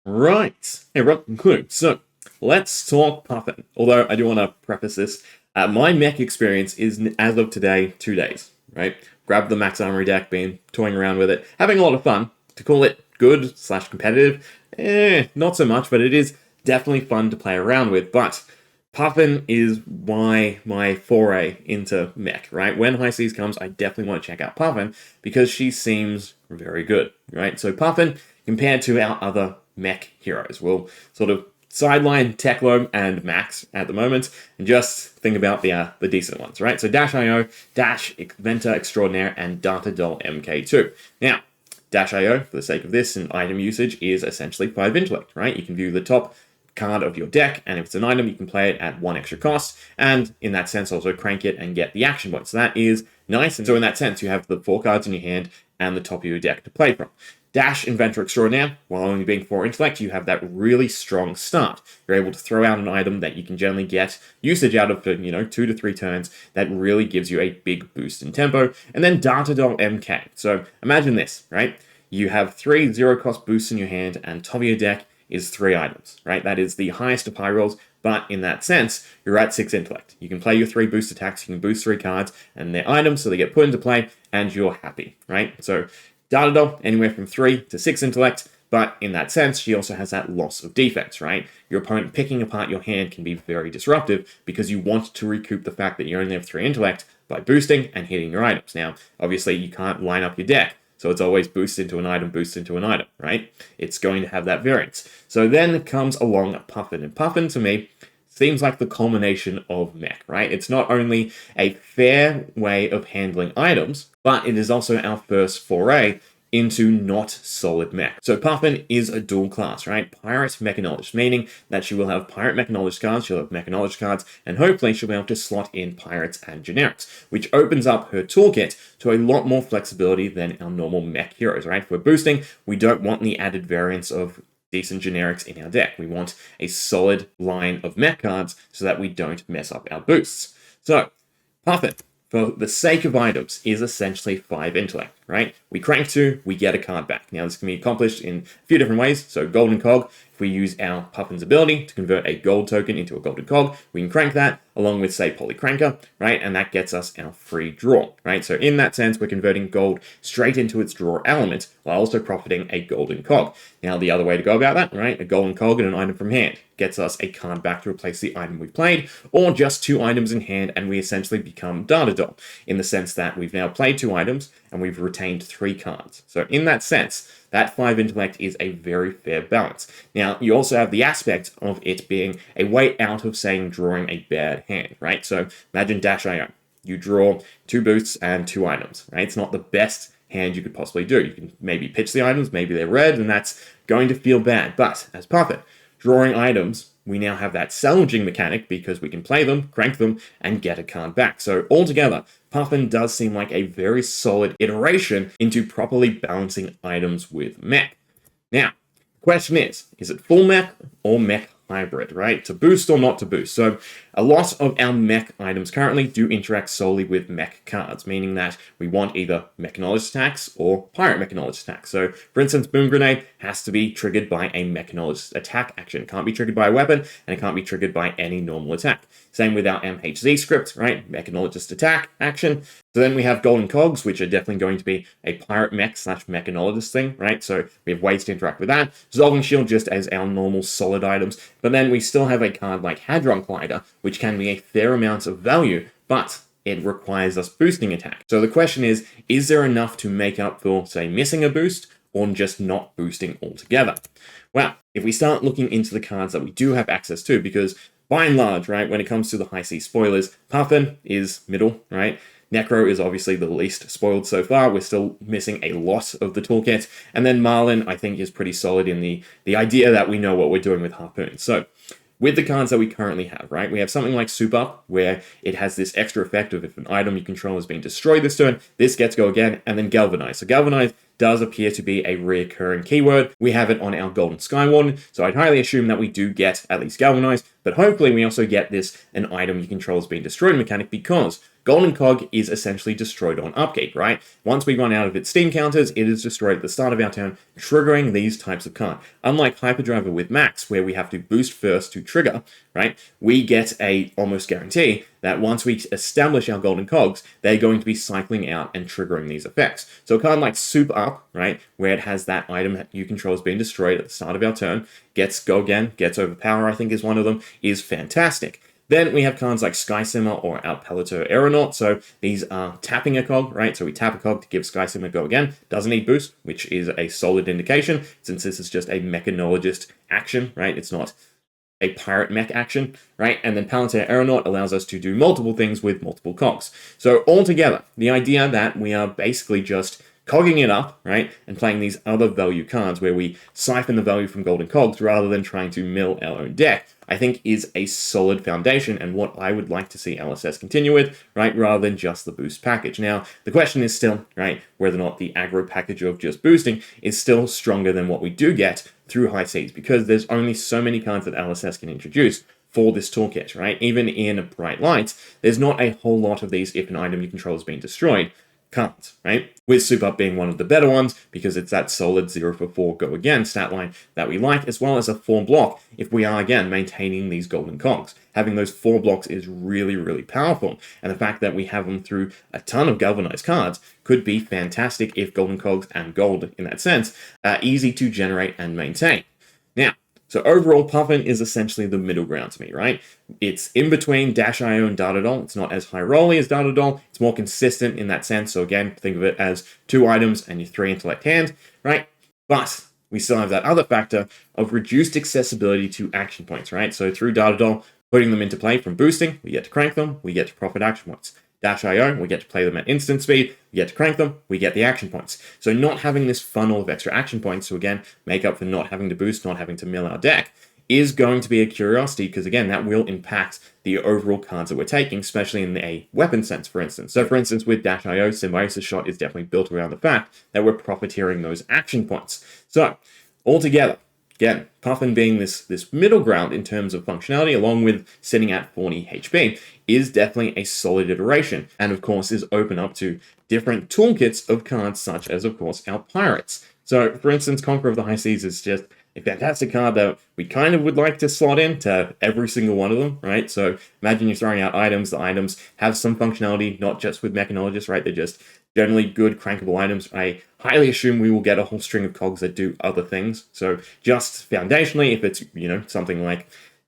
Right. Hey, Rob and Klloo. So, let's talk Puffin. Although, I do want to preface this. My mech experience is, as of today, 2 days, right? Grabbed the Max Armory deck, been toying around with it, having a lot of fun. To call it good slash competitive, not so much, but it is definitely fun to play around with. But Puffin is my foray into mech, right? When High Seas comes, I definitely want to check out Puffin because she seems very good, right? So Puffin, compared to our other mech heroes, we'll sort of sideline Klloo and Max at the moment, and just think about the decent ones, right? So Dash.io, Dash, Inventor Extraordinaire, and Data Doll MK2. Now, Dash.io, for the sake of this, and item usage is essentially 5 intellect, right? You can view the top card of your deck, and if it's an item, you can play it at 1 extra cost, and in that sense, also crank it and get the action points. So that is nice, and so in that sense, you have the 4 cards in your hand and the top of your deck to play from. Dash Inventor Extraordinaire, while only being 4 intellect, you have that really strong start. You're able to throw out an item that you can generally get usage out of for, 2 to 3 turns that really gives you a big boost in tempo. And then Data Doll MK. So imagine this, right? You have 3 0-cost boosts in your hand, and top of your deck is 3 items, right? That is the highest of high rolls, but in that sense, you're at 6 intellect. You can play your 3 boost attacks, you can boost 3 cards, and they're items, so they get put into play, and you're happy, right? So Data Doll, anywhere from 3 to 6 intellect, but in that sense, she also has that loss of defense, right? Your opponent picking apart your hand can be very disruptive because you want to recoup the fact that you only have 3 intellect by boosting and hitting your items. Now, obviously, you can't line up your deck, so it's always boost into an item, right? It's going to have that variance. So then comes along Puffin, and Puffin, to me, seems like the culmination of mech, right? It's not only a fair way of handling items, but it is also our first foray into not solid mech. So Puffin is a dual class, right? Pirate Mechanologist, meaning that she will have Pirate Mechanologist cards, she'll have Mechanologist cards, and hopefully she'll be able to slot in Pirates and Generics, which opens up her toolkit to a lot more flexibility than our normal mech heroes, right? If we're boosting, we don't want the added variance of decent generics in our deck. We want a solid line of mech cards so that we don't mess up our boosts. So, Puffin, for the sake of items, is essentially 5 intellect, right? We crank 2, we get a card back. Now, this can be accomplished in a few different ways. So, Golden Cog, if we use our Puffin's ability to convert a gold token into a Golden Cog, we can crank that along with, say, Polycranker, right? And that gets us our free draw, right? So, in that sense, we're converting gold straight into its draw element while also profiting a Golden Cog. Now, the other way to go about that, right? A Golden Cog and an item from hand gets us a card back to replace the item we played, or just 2 items in hand, and we essentially become Data Doll, in the sense that we've now played 2 items, and we've retained 3 cards. So in that sense, that 5 intellect is a very fair balance. Now, you also have the aspect of it being a way out of, saying, drawing a bad hand, right? So imagine Dash.io. You draw 2 boosts and 2 items, right? It's not the best hand you could possibly do. You can maybe pitch the items, maybe they're red, and that's going to feel bad. But as Puffin, drawing items, we now have that salvaging mechanic because we can play them, crank them, and get a card back. So altogether, Puffin does seem like a very solid iteration into properly balancing items with mech. Now, the question is it full mech or mech hybrid, right? To boost or not to boost. So a lot of our mech items currently do interact solely with mech cards, meaning that we want either Mechanologist attacks or Pirate Mechanologist attacks. So, for instance, Boom Grenade has to be triggered by a Mechanologist attack action. It can't be triggered by a weapon, and it can't be triggered by any normal attack. Same with our MHZ script, right? Mechanologist attack action. So then we have Golden Cogs, which are definitely going to be a Pirate Mech slash Mechanologist thing, right? So we have ways to interact with that. Dissolving Shield just as our normal solid items. But then we still have a card like Hadron Collider, which can be a fair amount of value, but it requires us boosting attack. So the question is there enough to make up for, say, missing a boost, or just not boosting altogether? Well, if we start looking into the cards that we do have access to, because by and large, right, when it comes to the high C spoilers, Puffin is middle, right? Necro is obviously the least spoiled so far. We're still missing a lot of the toolkit. And then Marlin, I think, is pretty solid in the idea that we know what we're doing with Harpoons. So with the cards that we currently have, right, we have something like Soup Up, where it has this extra effect of if an item you control is being destroyed this turn, this gets go again, and then Galvanize. So Galvanize does appear to be a reoccurring keyword. We have it on our Golden Skywarden, so I'd highly assume that we do get at least Galvanize, but hopefully we also get this an item you control is being destroyed mechanic, because Golden Cog is essentially destroyed on upkeep, right? Once we run out of its steam counters, it is destroyed at the start of our turn, triggering these types of cards. Unlike Hyperdriver with Max, where we have to boost first to trigger, right? We get a almost guarantee that once we establish our Golden Cogs, they're going to be cycling out and triggering these effects. So a card like Soup Up, right, where it has that item that you control has been destroyed at the start of our turn, gets Go Again, gets Overpower, I think is one of them, is fantastic. Then we have cards like Sky Simmer or Outpellator Aeronaut. So these are tapping a cog, right? So we tap a cog to give Sky Simmer Go Again. Doesn't need boost, which is a solid indication, since this is just a mechanologist action, right? It's not a pirate mech action, right? And then Palantir Aeronaut allows us to do multiple things with multiple cogs. So altogether, the idea that we are basically just cogging it up, right, and playing these other value cards where we siphon the value from Golden Cogs rather than trying to mill our own deck, I think is a solid foundation and what I would like to see LSS continue with, right, rather than just the boost package. Now, the question is still, right, whether or not the aggro package of just boosting is still stronger than what we do get through High Seas, because there's only so many cards that LSS can introduce for this toolkit, right? Even in Bright Light, there's not a whole lot of these if an item you control is being destroyed cards, right? With Soup Up being one of the better ones because it's that solid 0 for 4 Go Again stat line that we like, as well as a 4 block if we are, again, maintaining these Golden Cogs. Having those 4 blocks is really, really powerful, and the fact that we have them through a ton of galvanized cards could be fantastic if Golden Cogs and gold, in that sense, are easy to generate and maintain. Now, so overall, Puffin is essentially the middle ground to me, right? It's in between Dash.io and Data-Doll. It's not as high-rolly as Data-Doll. It's more consistent in that sense. So again, think of it as 2 items and your 3 intellect hand, right? But we still have that other factor of reduced accessibility to action points, right? So through Data-Doll, putting them into play from boosting, we get to crank them, we get to profit action points. Dash.io, we get to play them at instant speed, we get to crank them, we get the action points. So not having this funnel of extra action points to, again, make up for not having to boost, not having to mill our deck, is going to be a curiosity, because, again, that will impact the overall cards that we're taking, especially in a weapon sense, for instance. So, for instance, with Dash.io, Symbiosis Shot is definitely built around the fact that we're profiteering those action points. So, altogether, again, Puffin being this middle ground in terms of functionality, along with sitting at 40 HP, is definitely a solid iteration, and of course is open up to different toolkits of cards, such as, of course, our pirates. So, for instance, Conqueror of the High Seas is just a fantastic card that we kind of would like to slot into every single one of them, right? So imagine you're throwing out items. The items have some functionality, not just with Mechanologists, right? They're just generally good, crankable items. I highly assume we will get a whole string of cogs that do other things. So just foundationally, if it's, something like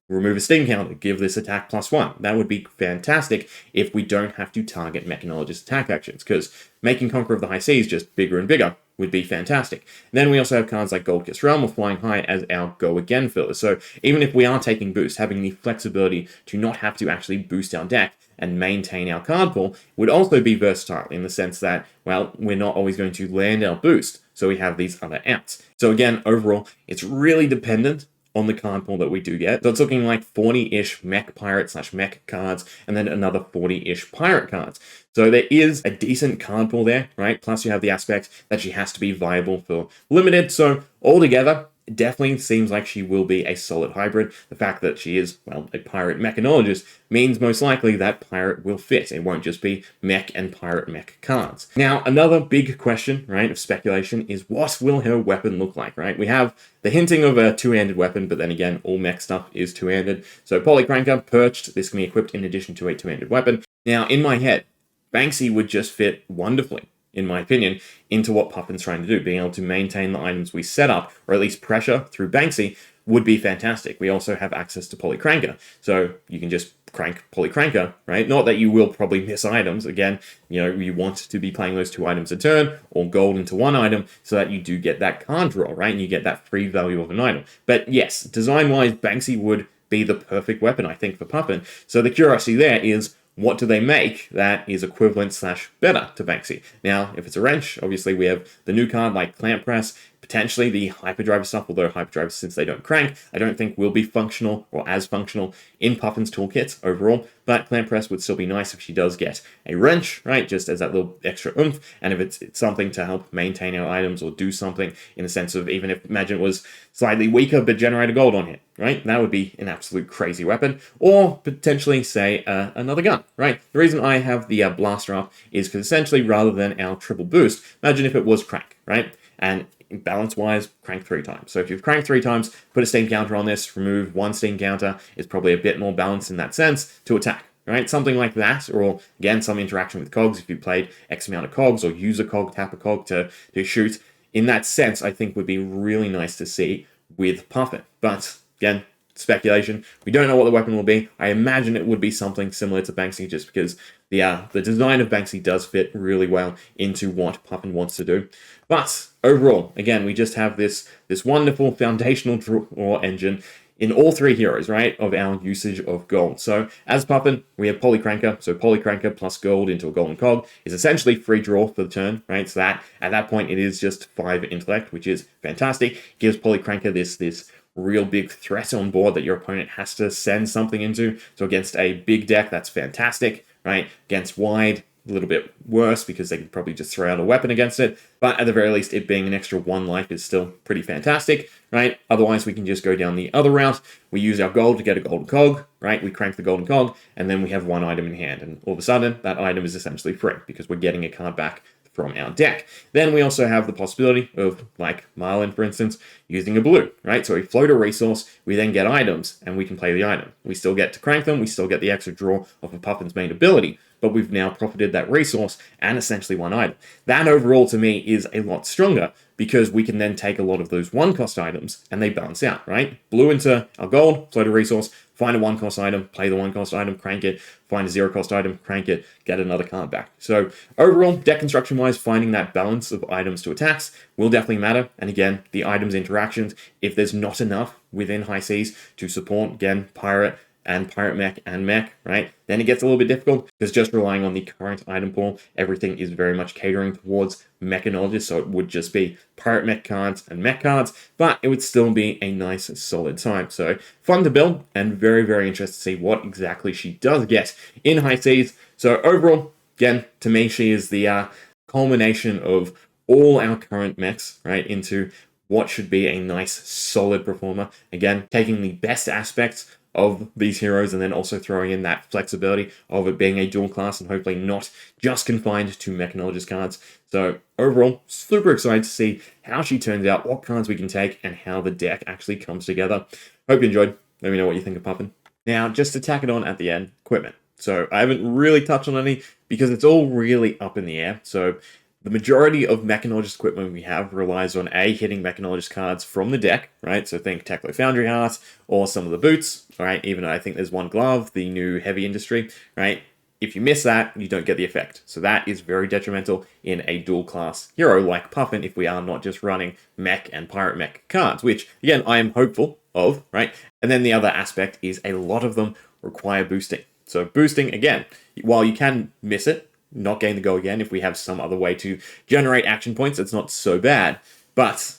remove a steam counter, give this attack +1. That would be fantastic if we don't have to target Mechanologist attack actions, because making Conqueror of the High Seas just bigger and bigger would be fantastic. And then we also have cards like Goldkiss Realm or Flying High as our Go Again fillers. So even if we are taking boost, having the flexibility to not have to actually boost our deck and maintain our card pool would also be versatile in the sense that, well, we're not always going to land our boost, so we have these other outs. So again, overall, it's really dependent on the card pool that we do get. So it's looking like 40-ish mech pirate / mech cards, and then another 40-ish pirate cards. So there is a decent card pool there, right? Plus you have the aspect that she has to be viable for limited. So altogether, it definitely seems like she will be a solid hybrid. The fact that she is, well, a pirate mechanologist means most likely that pirate will fit. It won't just be mech and pirate mech cards. Now, another big question, right, of speculation is what will her weapon look like, right? We have the hinting of a two-handed weapon, but then again, all mech stuff is two-handed. So Polycranker, perched, this can be equipped in addition to a two-handed weapon. Now, in my head, Banksy would just fit wonderfully, in my opinion, into what Puffin's trying to do. Being able to maintain the items we set up, or at least pressure through Banksy, would be fantastic. We also have access to Polycranker, so you can just crank Polycranker, right? Not that you will probably miss items. Again, you want to be playing those 2 items a turn, or gold into 1 item, so that you do get that card draw, right? And you get that free value of an item. But yes, design-wise, Banksy would be the perfect weapon, I think, for Puffin. So the curiosity there is, what do they make that is equivalent / better to Banksy? Now, if it's a wrench, obviously we have the new card like Clamp Press, Potentially the hyperdrive stuff, although hyperdrives, since they don't crank, I don't think will be functional or as functional in Puffin's toolkit overall, but clamp press would still be nice if she does get a wrench, right, just as that little extra oomph, and if it's something to help maintain our items or do something in the sense of, even if, imagine it was slightly weaker but generate a gold on hit, right, that would be an absolute crazy weapon, or potentially, say, another gun, right. The reason I have the blaster up is because essentially, rather than our triple boost, imagine if it was crank, right, and balance-wise, crank 3 times. So if you've cranked 3 times, put a steam counter on this, remove 1 steam counter, is probably a bit more balanced in that sense to attack, right? Something like that, or again, some interaction with cogs, if you played X amount of cogs, or use a cog, tap a cog to shoot. In that sense, I think would be really nice to see with Puffin. But again, speculation. We don't know what the weapon will be. I imagine it would be something similar to Banksy, just because the design of Banksy does fit really well into what Puffin wants to do. But overall, again, we just have this wonderful foundational draw engine in all 3 heroes, right, of our usage of gold. So as Puffin, we have Polycranker. So Polycranker plus gold into a golden cog is essentially free draw for the turn, right? So that at that point it is just 5 intellect, which is fantastic. Gives Polycranker this real big threat on board that your opponent has to send something into. So against a big deck, that's fantastic, right? Against wide, a little bit worse because they could probably just throw out a weapon against it. But at the very least, it being an extra 1 life is still pretty fantastic, right? Otherwise, we can just go down the other route. We use our gold to get a golden cog, right? We crank the golden cog, and then we have 1 item in hand. And all of a sudden, that item is essentially free because we're getting a card back from our deck. Then we also have the possibility of, like Marlin, for instance, using a blue, right? So we float a resource, we then get items, and we can play the item. We still get to crank them, we still get the extra draw of a Puffin's main ability, but we've now profited that resource and essentially 1 item. That overall, to me, is a lot stronger because we can then take a lot of those 1-cost items and they balance out, right? Blue into our gold, float a resource, find a 1-cost item, play the 1-cost item, crank it, find a 0-cost item, crank it, get another card back. So overall, deck construction-wise, finding that balance of items to attacks will definitely matter. And again, the items interactions, if there's not enough within High Seas to support, again, Pirate Mech and Mech, right? Then it gets a little bit difficult because just relying on the current item pool, everything is very much catering towards Mechanologists, so it would just be Pirate Mech cards and Mech cards, but it would still be a nice solid time. So fun to build and very, very interested to see what exactly she does get in High Seas. So overall, again, to me, she is the culmination of all our current mechs, right, into what should be a nice solid performer. Again, taking the best aspects of these heroes and then also throwing in that flexibility of it being a dual class and hopefully not just confined to Mechanologist cards. So overall, super excited to see how she turns out, what cards we can take, and how the deck actually comes together. Hope you enjoyed. Let me know what you think of Puffin. Now, just to tack it on at the end, equipment. So I haven't really touched on any because it's all really up in the air. So the majority of Mechanologist equipment we have relies on hitting Mechanologist cards from the deck, right? So think Klloo Foundry Heart or some of the boots, right? Even though I think there's one glove, the new heavy industry, right? If you miss that, you don't get the effect. So that is very detrimental in a dual class hero like Puffin if we are not just running Mech and Pirate Mech cards, which again, I am hopeful of, right? And then the other aspect is a lot of them require boosting. So boosting, again, while you can miss it, not gain the go again if we have some other way to generate action points, it's not so bad, but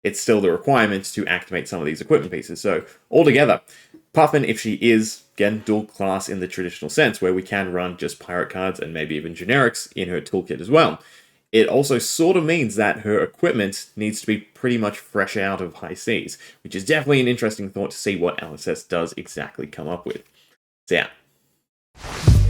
it's still the requirement to activate some of these equipment pieces. So altogether, Puffin, if she is, again, dual class in the traditional sense, where we can run just pirate cards and maybe even generics in her toolkit as well, it also sort of means that her equipment needs to be pretty much fresh out of High Seas, which is definitely an interesting thought to see what LSS does exactly come up with. So yeah.